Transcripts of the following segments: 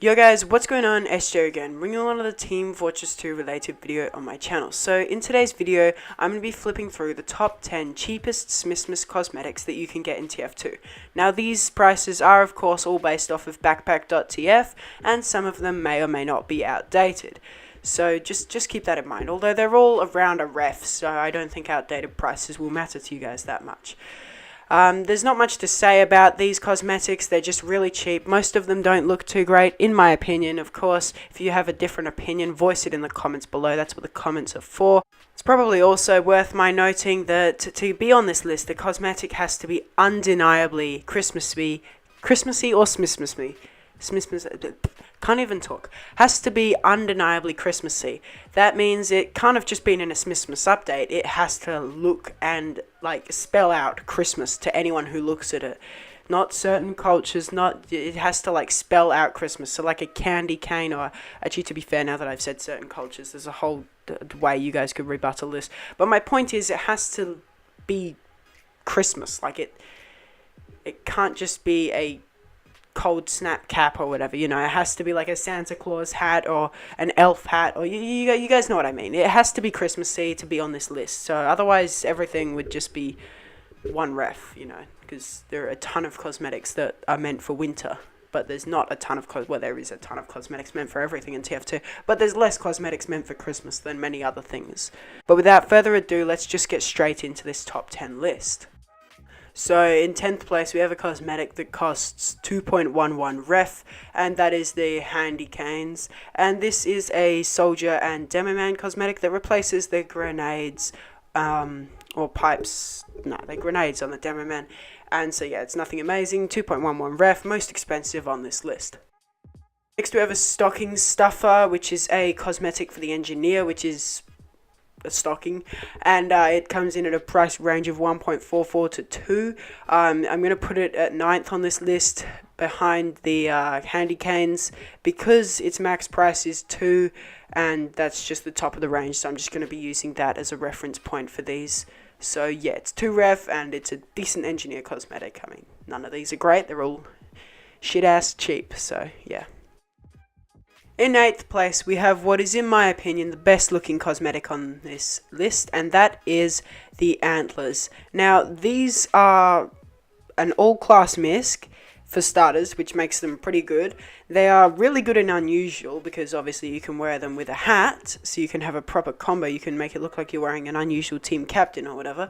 Yo guys, what's going on? SJ again, bringing you another Team Fortress 2 related video on my channel. So in today's video, I'm going to be flipping through the top 10 cheapest Smissmas cosmetics that you can get in TF2. Now these prices are of course all based off of backpack.tf, and some of them may or may not be outdated. So just keep that in mind, although they're all around a ref, so I don't think outdated prices will matter to you guys that much. There's not much to say about these cosmetics. They're just really cheap. Most of them don't look too great, in my opinion. Of course, if you have a different opinion, voice it in the comments below. That's what the comments are for. It's probably also worth my noting that to be on this list, the cosmetic has to be undeniably Christmassy or Smissmas. Can't even talk. Has to be undeniably Christmassy. That means it can't have just been in a Smissmas update. It has to look and like spell out Christmas to anyone who looks at it. Not certain cultures, it has to like spell out Christmas. So like a candy cane, or actually to be fair, now that I've said certain cultures, there's a whole way you guys could rebuttal this. But my point is, it has to be Christmas. Like it can't just be a cold snap cap or whatever, you know. It has to be like a Santa Claus hat or an elf hat, or you guys know what I mean. It has to be Christmassy to be on this list, so otherwise everything would just be one ref, you know, because there are a ton of cosmetics that are meant for winter, but there's not a ton of there is a ton of cosmetics meant for everything in TF2, but there's less cosmetics meant for Christmas than many other things. But without further ado, let's just get straight into this top 10 list. So in 10th place we have a cosmetic that costs 2.11 ref, and that is the Handy Canes, and this is a soldier and demo man cosmetic that replaces the grenades or pipes. No, they're grenades on the demo man, and so yeah, it's nothing amazing. 2.11 ref, most expensive on this list. Next we have a stocking stuffer, which is a cosmetic for the engineer, which is a stocking, and it comes in at a price range of 1.44 to 2. I'm going to put it at 9th on this list behind the Handy Canes because its max price is 2, and that's just the top of the range, so I'm just going to be using that as a reference point for these. So yeah, it's 2 ref and it's a decent engineer cosmetic. I mean, none of these are great, they're all shit ass cheap, so yeah. In 8th place, we have what is, in my opinion, the best looking cosmetic on this list, and that is the Antlers. Now, these are an all-class misc, for starters, which makes them pretty good. They are really good and unusual, because obviously you can wear them with a hat, so you can have a proper combo. You can make it look like you're wearing an unusual team captain or whatever.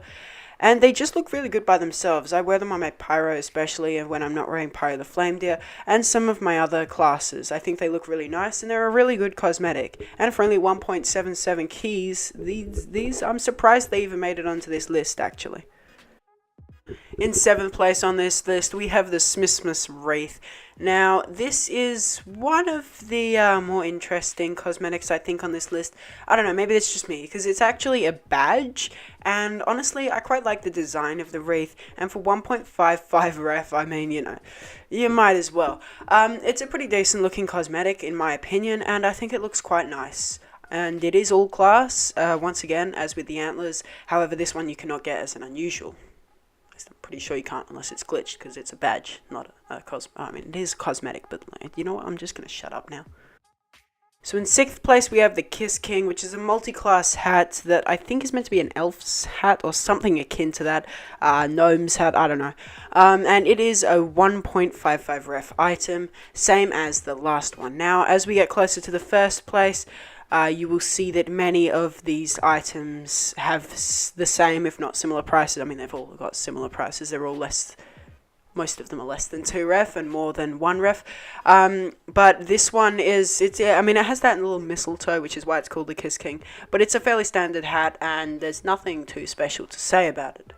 And they just look really good by themselves. I wear them on my Pyro, especially when I'm not wearing Pyro the Flame Deer, and some of my other classes. I think they look really nice, and they're a really good cosmetic. And for only 1.77 keys, these I'm surprised they even made it onto this list, actually. In 7th place on this list, we have the Smissmas Wreath. Now, this is one of the more interesting cosmetics, I think, on this list. I don't know, maybe it's just me, because it's actually a badge, and honestly, I quite like the design of the wreath, and for 1.55 ref, I mean, you know, you might as well. It's a pretty decent looking cosmetic, in my opinion, and I think it looks quite nice. And it is all class, once again, as with the Antlers. However, this one you cannot get as an unusual. I'm pretty sure you can't unless it's glitched, because it's a badge, not a I mean, it is cosmetic, but you know what, I'm just going to shut up now. So in 6th place we have the Kiss King, which is a multi-class hat that I think is meant to be an elf's hat or something akin to that, gnome's hat, I don't know. And it is a 1.55 ref item, same as the last one. Now, as we get closer to the 1st place, you will see that many of these items have the same, if not similar prices. I mean, they've all got similar prices. They're all most of them are less than 2 ref and more than 1 ref. But this one I mean, it has that little mistletoe, which is why it's called the Kiss King. But it's a fairly standard hat, and there's nothing too special to say about it.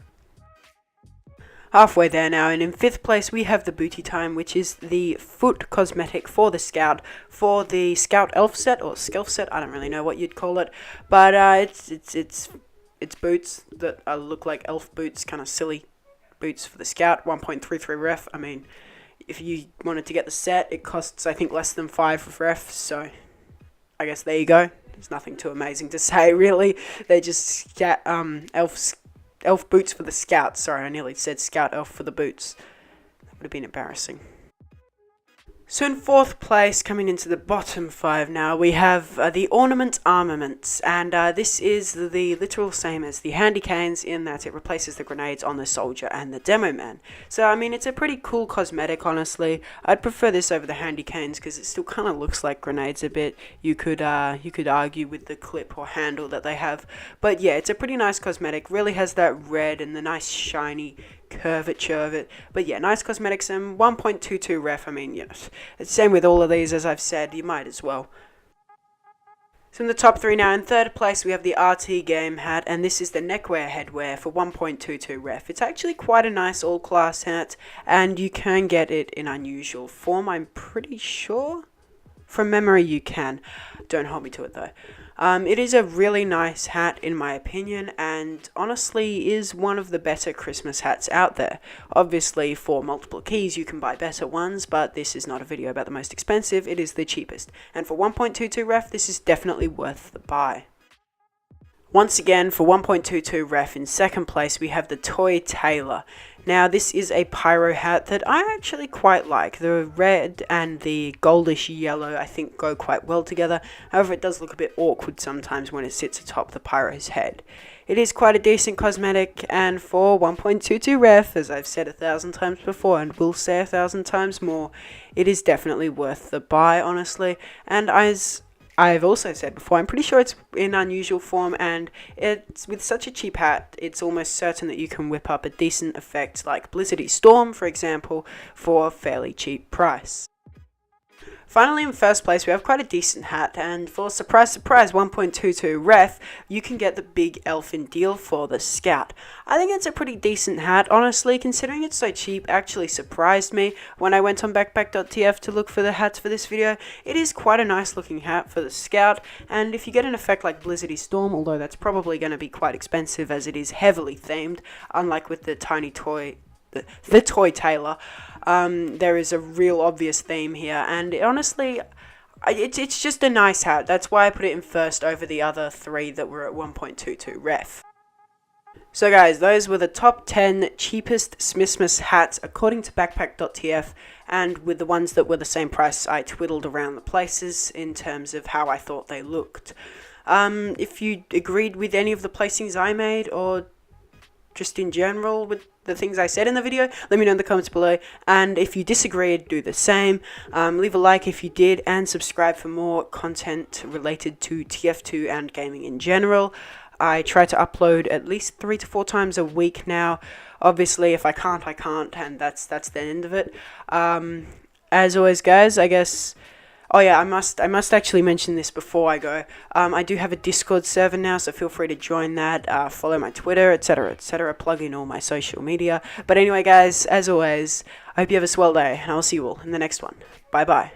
Halfway there now, and in 5th place we have the Booty Time, which is the foot cosmetic for the Scout Elf set, or Skelf set, I don't really know what you'd call it, but it's boots that look like elf boots, kind of silly boots for the Scout, 1.33 ref. I mean, if you wanted to get the set, it costs, I think, less than 5 ref, so I guess there you go. There's nothing too amazing to say, really. They just get elf boots for the Scout. Sorry, I nearly said Scout elf for the boots. That would have been embarrassing. So in 4th place, coming into the bottom 5 now, we have the Ornament Armarment, and this is the literal same as the Handy Canes in that it replaces the grenades on the Soldier and the Demo Man. So I mean, it's a pretty cool cosmetic, honestly. I'd prefer this over the Handy Canes because it still kind of looks like grenades a bit. You could argue with the clip or handle that they have, but yeah, it's a pretty nice cosmetic. Really has that red and the nice shiny curvature of it. But yeah, nice cosmetics and 1.22 ref. I mean, yes, it's the same with all of these, as I've said, you might as well. So in the top 3 now, in 3rd place we have the RT Game hat, and this is the Neckwear Headwear for 1.22 ref. It's actually quite a nice all-class hat, and you can get it in unusual form, I'm pretty sure. From memory you can. Don't hold me to it though. It is a really nice hat in my opinion, and honestly is one of the better Christmas hats out there. Obviously for multiple keys you can buy better ones, but this is not a video about the most expensive, it is the cheapest. And for 1.22 ref this is definitely worth the buy. Once again, for 1.22 ref in 2nd place we have the Toy Tailor. Now this is a pyro hat that I actually quite like. The red and the goldish yellow I think go quite well together. However, it does look a bit awkward sometimes when it sits atop the pyro's head. It is quite a decent cosmetic, and for 1.22 ref, as I've said 1,000 times before and will say 1,000 times more, it is definitely worth the buy, honestly. And as I've also said before, I'm pretty sure it's in unusual form, and it's with such a cheap hat, it's almost certain that you can whip up a decent effect like Blizzardy Storm, for example, for a fairly cheap price. Finally, in 1st place, we have quite a decent hat, and for surprise, surprise, 1.22 ref, you can get the big Elfin Deal for the Scout. I think it's a pretty decent hat, honestly, considering it's so cheap, actually surprised me when I went on backpack.tf to look for the hats for this video. It is quite a nice looking hat for the Scout, and if you get an effect like Blizzardy Storm, although that's probably going to be quite expensive as it is heavily themed, unlike with the tiny toy, the Toy Tailor, there is a real obvious theme here, and honestly, it's just a nice hat. That's why I put it in 1st over the other 3 that were at 1.22 ref. So guys, those were the top 10 cheapest Smissmas hats according to backpack.tf, and with the ones that were the same price I twiddled around the places in terms of how I thought they looked. If you agreed with any of the placings I made, or just in general with the things I said in the video, let me know in the comments below, and if you disagreed, do the same. Leave a like if you did, and subscribe for more content related to TF2 and gaming in general. I try to upload at least 3 to 4 times a week now. Obviously, if I can't, I can't, and that's the end of it. As always, guys, I guess... Oh yeah, I must actually mention this before I go. I do have a Discord server now, so feel free to join that. Follow my Twitter, etc., etc. Plug in all my social media. But anyway, guys, as always, I hope you have a swell day, and I'll see you all in the next one. Bye bye.